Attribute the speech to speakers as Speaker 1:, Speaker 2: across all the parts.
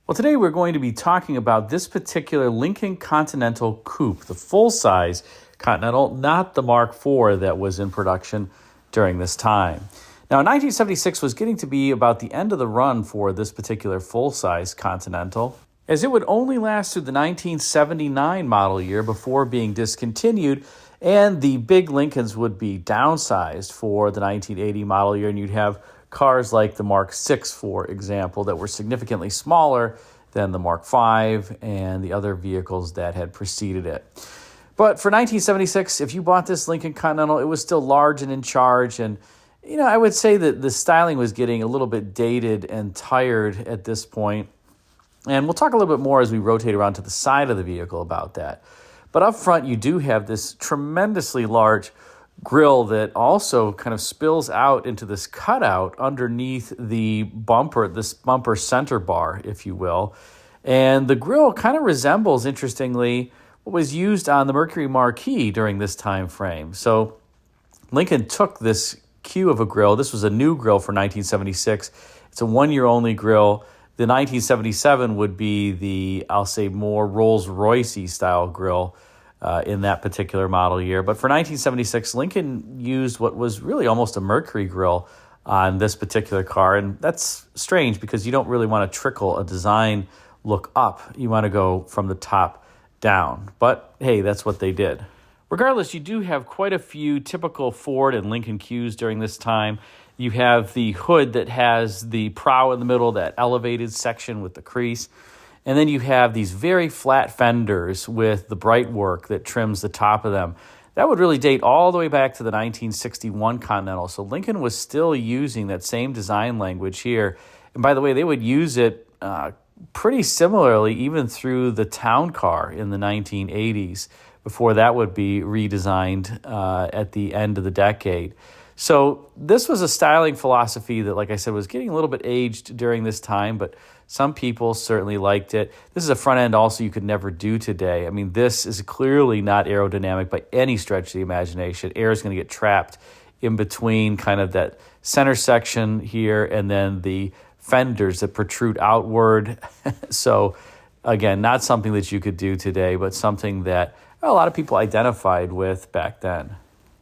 Speaker 1: Well, today we're going to be talking about this particular Lincoln Continental Coupe, the full-size Continental, not the Mark IV that was in production during this time. Now, 1976 was getting to be about the end of the run for this particular full-size Continental, as it would only last through the 1979 model year before being discontinued, and the big Lincolns would be downsized for the 1980 model year, and you'd have cars like the Mark VI, for example, that were significantly smaller than the Mark V and the other vehicles that had preceded it. But for 1976, if you bought this Lincoln Continental, it was still large and in charge. And, I would say that the styling was getting a little bit dated and tired at this point. And we'll talk a little bit more as we rotate around to the side of the vehicle about that. But up front, you do have this tremendously large grille that also kind of spills out into this cutout underneath the bumper, this bumper center bar, if you will. And the grille kind of resembles, interestingly, what was used on the Mercury Marquis during this time frame. So Lincoln took this cue of a grille. This was a new grille for 1976. It's a one-year-only grille. The 1977 would be the, I'll say, more Rolls-Royce style grille in that particular model year. But for 1976, Lincoln used what was really almost a Mercury grille on this particular car. And that's strange because you don't really want to trickle a design look up. You want to go from the top down. But hey, that's what they did. Regardless, you do have quite a few typical Ford and Lincoln cues during this time. You have the hood that has the prow in the middle, that elevated section with the crease. And then you have these very flat fenders with the bright work that trims the top of them. That would really date all the way back to the 1961 Continental. So Lincoln was still using that same design language here. And by the way, they would use it pretty similarly even through the town car in the 1980s before that would be redesigned at the end of the decade. So this was a styling philosophy that, like I said, was getting a little bit aged during this time, but some people certainly liked it. This is a front end also you could never do today. I mean, this is clearly not aerodynamic by any stretch of the imagination. Air is going to get trapped in between kind of that center section here and then the fenders that protrude outward. So again, not something that you could do today, but something that a lot of people identified with back then.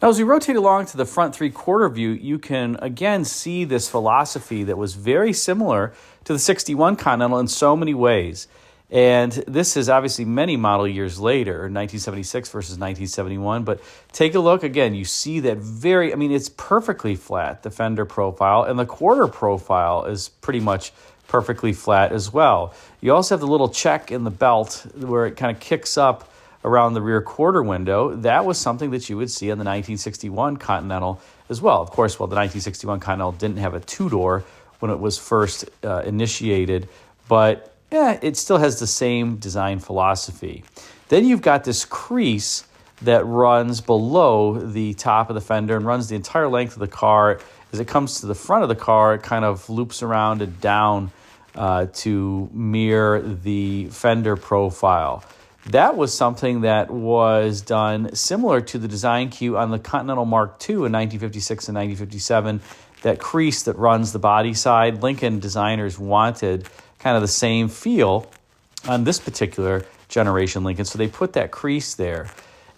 Speaker 1: Now, as we rotate along to the front three-quarter view, you can again see this philosophy that was very similar to the 61 Continental in so many ways. And this is obviously many model years later, 1976 versus 1971. But take a look again, you see that it's perfectly flat, the fender profile, and the quarter profile is pretty much perfectly flat as well. You also have the little check in the belt where it kind of kicks up around the rear quarter window. That was something that you would see on the 1961 Continental as well. Of course, the 1961 Continental didn't have a two-door when it was first initiated, but it still has the same design philosophy. Then you've got this crease that runs below the top of the fender and runs the entire length of the car. As it comes to the front of the car, it kind of loops around and down to mirror the fender profile. That was something that was done similar to the design cue on the Continental Mark II in 1956 and 1957, that crease that runs the body side. Lincoln designers wanted kind of the same feel on this particular generation Lincoln, so they put that crease there.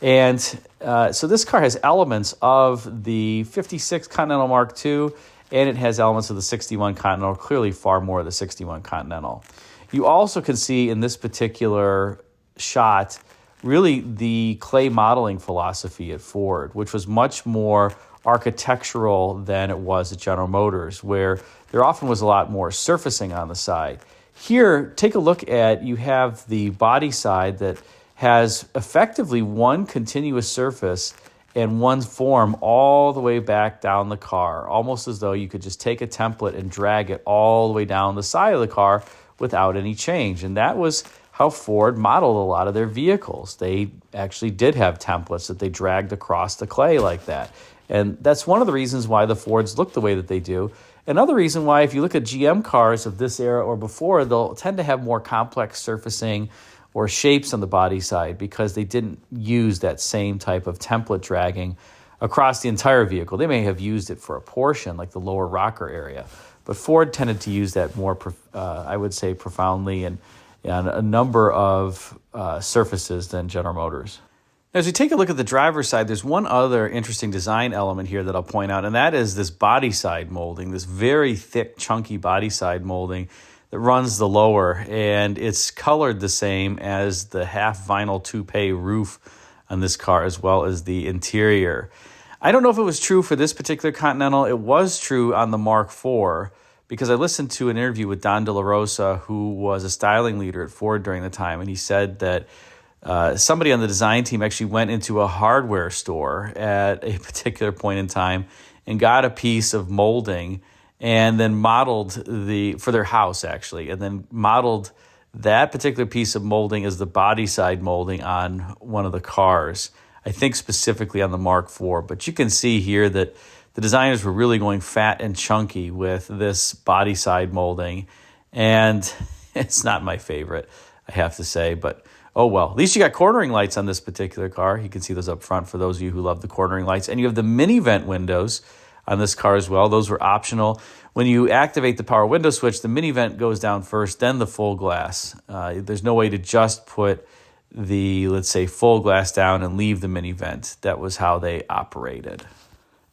Speaker 1: And so this car has elements of the 56 Continental Mark II, and it has elements of the 61 Continental, clearly far more of the 61 Continental. You also can see in this particular shot really the clay modeling philosophy at Ford, which was much more architectural than it was at General Motors, where there often was a lot more surfacing on the side. Here, take a look at, you have the body side that has effectively one continuous surface and one form all the way back down the car, almost as though you could just take a template and drag it all the way down the side of the car without any change. And that was how Ford modeled a lot of their vehicles. They actually did have templates that they dragged across the clay like that. And that's one of the reasons why the Fords look the way that they do. Another reason why, if you look at GM cars of this era or before, they'll tend to have more complex surfacing or shapes on the body side because they didn't use that same type of template dragging across the entire vehicle. They may have used it for a portion, like the lower rocker area, but Ford tended to use that more, I would say, profoundly and on a number of surfaces than General Motors. As we take a look at the driver's side, there's one other interesting design element here that I'll point out, and that is this body side molding, this very thick, chunky body side molding that runs the lower, and it's colored the same as the half vinyl toupe roof on this car, as well as the interior. I don't know if it was true for this particular Continental. It was true on the Mark IV, because I listened to an interview with Don De La Rosa, who was a styling leader at Ford during the time, and he said that somebody on the design team actually went into a hardware store at a particular point in time and got a piece of molding and then modeled for their house, actually, and then modeled that particular piece of molding as the body side molding on one of the cars. I think specifically on the Mark IV, but you can see here that the designers were really going fat and chunky with this body side molding, and it's not my favorite, I have to say, but oh well. At least you got cornering lights on this particular car. You can see those up front for those of you who love the cornering lights. And you have the mini vent windows on this car as well. Those were optional. When you activate the power window switch, the mini vent goes down first, then the full glass. There's no way to just put the, let's say, full glass down and leave the mini vent. That was how they operated.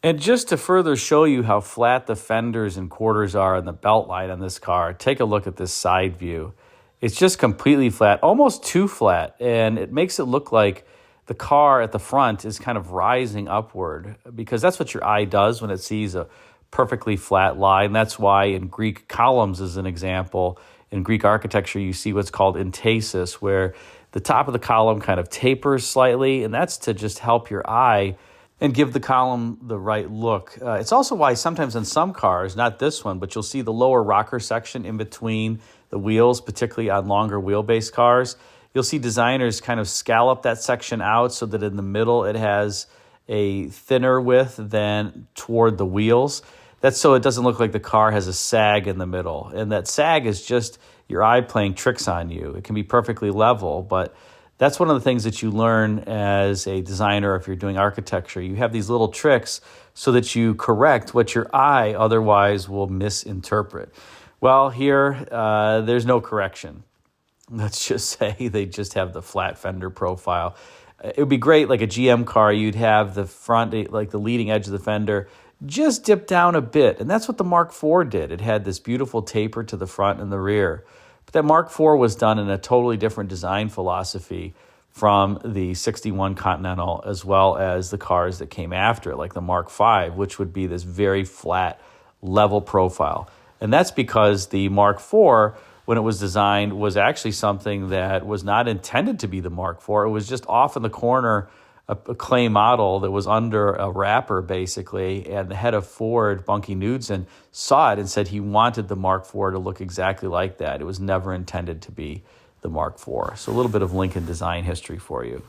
Speaker 1: And just to further show you how flat the fenders and quarters are on the belt line on this car, take a look at this side view. It's just completely flat, almost too flat, and it makes it look like the car at the front is kind of rising upward, because that's what your eye does when it sees a perfectly flat line. That's why in Greek columns, as an example, in Greek architecture, you see what's called entasis, where the top of the column kind of tapers slightly, and that's to just help your eye and give the column the right look. It's also why sometimes in some cars, not this one, but you'll see the lower rocker section in between the wheels, particularly on longer wheelbase cars. You'll see designers kind of scallop that section out so that in the middle it has a thinner width than toward the wheels. That's so it doesn't look like the car has a sag in the middle. And that sag is just your eye playing tricks on you. It can be perfectly level, but that's one of the things that you learn as a designer if you're doing architecture. You have these little tricks so that you correct what your eye otherwise will misinterpret. Well, here, there's no correction. Let's just say they just have the flat fender profile. It would be great, like a GM car, you'd have the front, like the leading edge of the fender, just dip down a bit. And that's what the Mark IV did. It had this beautiful taper to the front and the rear. But that Mark IV was done in a totally different design philosophy from the 61 Continental, as well as the cars that came after it, like the Mark V, which would be this very flat, level profile. And that's because the Mark IV, when it was designed, was actually something that was not intended to be the Mark IV. It was just off in the corner, a clay model that was under a wrapper, basically. And the head of Ford, Bunky Knudsen, saw it and said he wanted the Mark IV to look exactly like that. It was never intended to be the Mark IV. So a little bit of Lincoln design history for you.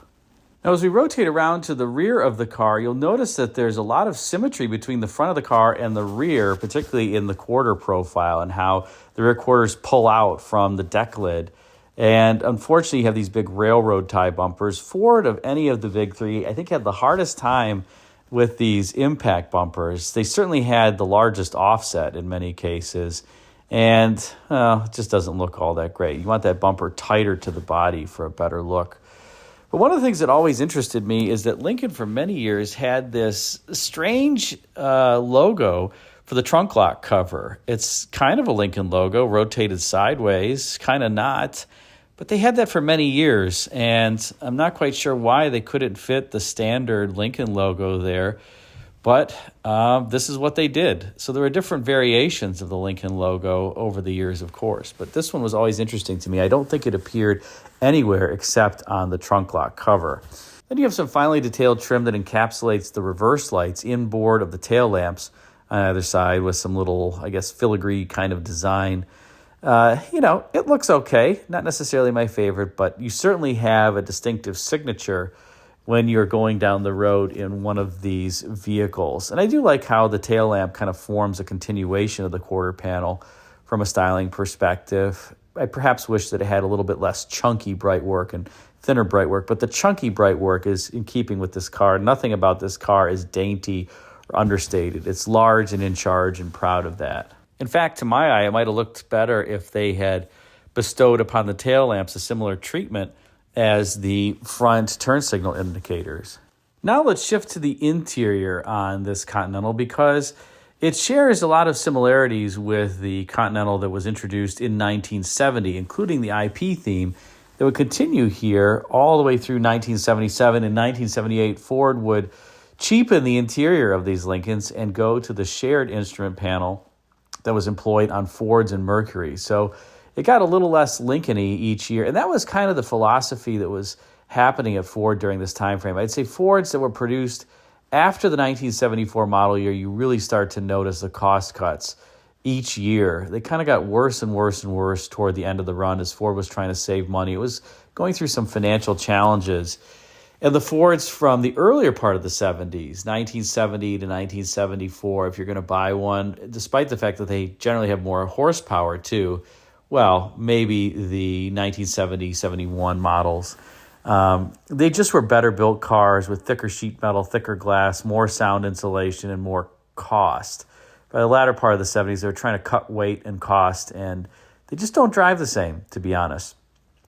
Speaker 1: Now, as we rotate around to the rear of the car, you'll notice that there's a lot of symmetry between the front of the car and the rear, particularly in the quarter profile and how the rear quarters pull out from the deck lid. And unfortunately, you have these big railroad tie bumpers. Ford, of any of the big three, I think had the hardest time with these impact bumpers. They certainly had the largest offset in many cases, and it just doesn't look all that great. You want that bumper tighter to the body for a better look. But one of the things that always interested me is that Lincoln for many years had this strange logo for the trunk lock cover. It's kind of a Lincoln logo, rotated sideways, kind of not. But they had that for many years, and I'm not quite sure why they couldn't fit the standard Lincoln logo there. But this is what they did. So there were different variations of the Lincoln logo over the years, of course. But this one was always interesting to me. I don't think it appeared anywhere except on the trunk lock cover. Then you have some finely detailed trim that encapsulates the reverse lights inboard of the tail lamps on either side with some little, I guess, filigree kind of design. It looks okay. Not necessarily my favorite, but you certainly have a distinctive signature when you're going down the road in one of these vehicles. And I do like how the tail lamp kind of forms a continuation of the quarter panel from a styling perspective. I perhaps wish that it had a little bit less chunky bright work and thinner bright work, but the chunky bright work is in keeping with this car. Nothing about this car is dainty or understated. It's large and in charge and proud of that. In fact, to my eye, it might have looked better if they had bestowed upon the tail lamps a similar treatment as the front turn signal indicators. Now let's shift to the interior on this Continental because it shares a lot of similarities with the Continental that was introduced in 1970, including the IP theme that would continue here all the way through 1977. In 1978, Ford would cheapen the interior of these Lincolns and go to the shared instrument panel that was employed on Fords and Mercury. So it got a little less Lincoln-y each year, and that was kind of the philosophy that was happening at Ford during this time frame. I'd say Fords that were produced after the 1974 model year, you really start to notice the cost cuts each year. They kind of got worse and worse and worse toward the end of the run as Ford was trying to save money. It was going through some financial challenges. And the Fords from the earlier part of the 70s, 1970 to 1974, if you're going to buy one, despite the fact that they generally have more horsepower too, well, maybe the 1970, 71 models, they just were better built cars with thicker sheet metal, thicker glass, more sound insulation, and more cost. By the latter part of the 70s, they were trying to cut weight and cost, and they just don't drive the same, to be honest.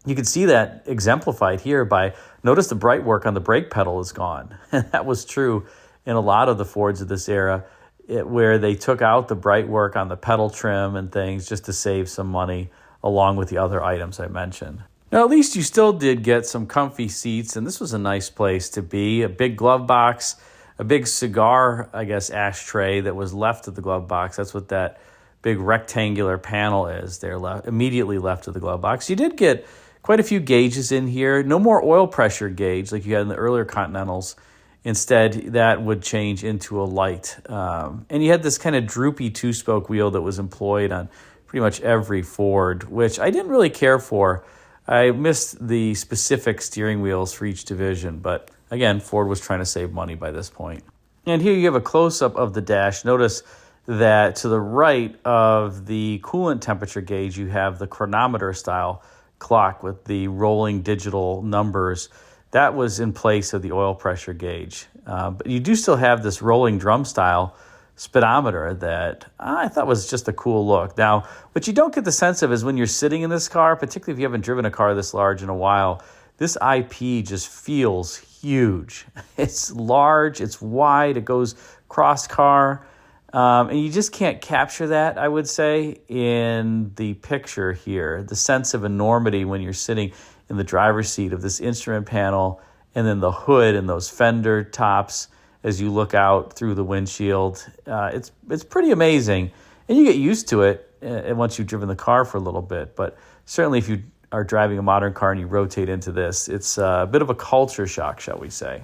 Speaker 1: You can see that exemplified here by, notice the bright work on the brake pedal is gone. And that was true in a lot of the Fords of this era, where they took out the bright work on the pedal trim and things just to save some money, along with the other items I mentioned. Now, at least you still did get some comfy seats, and this was a nice place to be. A big glove box, a big cigar, ashtray that was left of the glove box. That's what that big rectangular panel is there, immediately left of the glove box. You did get quite a few gauges in here. No more oil pressure gauge like you had in the earlier Continentals. Instead, that would change into a light. And you had this kind of droopy two-spoke wheel that was employed on pretty much every Ford, which I didn't really care for. I missed the specific steering wheels for each division, but again, Ford was trying to save money by this point. And here you have a close-up of the dash. Notice that to the right of the coolant temperature gauge, you have the chronometer-style clock with the rolling digital numbers. That was in place of the oil pressure gauge. But you do still have this rolling drum-style speedometer that I thought was just a cool look. Now, what you don't get the sense of is when you're sitting in this car, particularly if you haven't driven a car this large in a while, this IP just feels huge. It's large, it's wide, it goes cross-car, and you just can't capture that, I would say, in the picture here. The sense of enormity when you're sitting in the driver's seat of this instrument panel and then the hood and those fender tops as you look out through the windshield. It's pretty amazing, and you get used to it once you've driven the car for a little bit. But certainly if you are driving a modern car and you rotate into this, it's a bit of a culture shock, shall we say.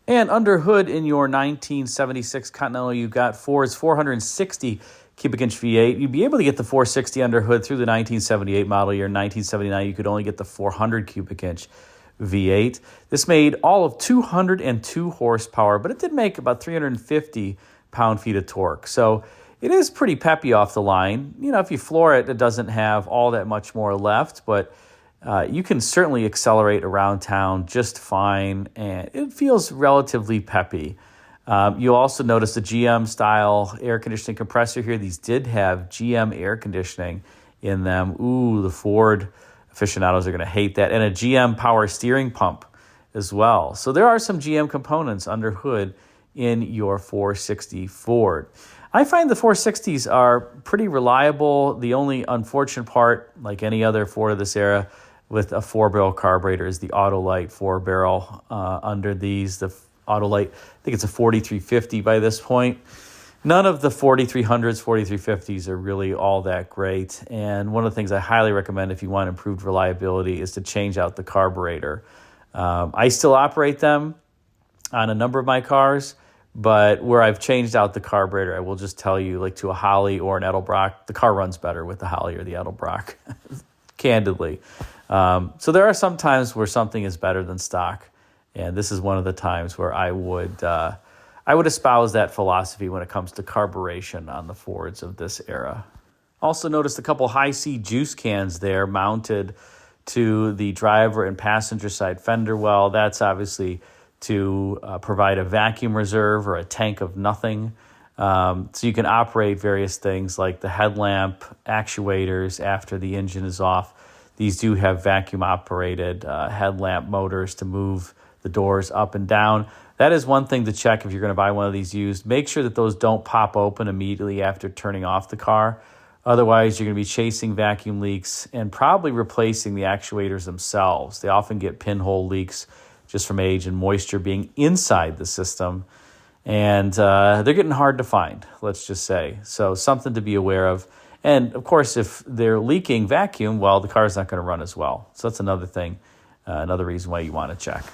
Speaker 1: And under hood in your 1976 Continental, you got Ford's 460 cubic inch V8. You'd be able to get the 460 under hood through the 1978 model year. In 1979, you could only get the 400 cubic inch V8. This made all of 202 horsepower, but it did make about 350 pound-feet of torque. So it is pretty peppy off the line. You know, if you floor it, it doesn't have all that much more left, but you can certainly accelerate around town just fine, and it feels relatively peppy. You'll also notice the GM-style air conditioning compressor here. These did have GM air conditioning in them. Ooh, the Ford aficionados are going to hate that. And a GM power steering pump as well. So there are some GM components under hood in your 460 Ford. I find the 460s are pretty reliable. The only unfortunate part, like any other Ford of this era, with a 4-barrel carburetor is the Autolite 4-barrel under these. The Autolite, I think it's a 4350 by this point. None of the 4300s, 4350s are really all that great. And one of the things I highly recommend if you want improved reliability is to change out the carburetor. I still operate them on a number of my cars, but where I've changed out the carburetor, I will just tell you, like to a Holly or an Edelbrock, the car runs better with the Holly or the Edelbrock, candidly. So there are some times where something is better than stock, and this is one of the times where I would espouse that philosophy when it comes to carburation on the Fords of this era. Also noticed a couple high C juice cans there mounted to the driver and passenger side fender well. That's obviously to provide a vacuum reserve or a tank of nothing. So you can operate various things like the headlamp actuators after the engine is off. These do have vacuum-operated headlamp motors to move the doors up and down. That is one thing to check if you're going to buy one of these used. Make sure that those don't pop open immediately after turning off the car. Otherwise, you're going to be chasing vacuum leaks and probably replacing the actuators themselves. They often get pinhole leaks just from age and moisture being inside the system. And they're getting hard to find, let's just say. So something to be aware of. And, of course, if they're leaking vacuum, well, the car's not going to run as well. So that's another thing, another reason why you want to check.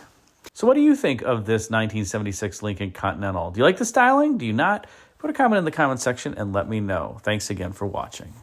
Speaker 1: So what do you think of this 1976 Lincoln Continental? Do you like the styling? Do you not? Put a comment in the comment section and let me know. Thanks again for watching.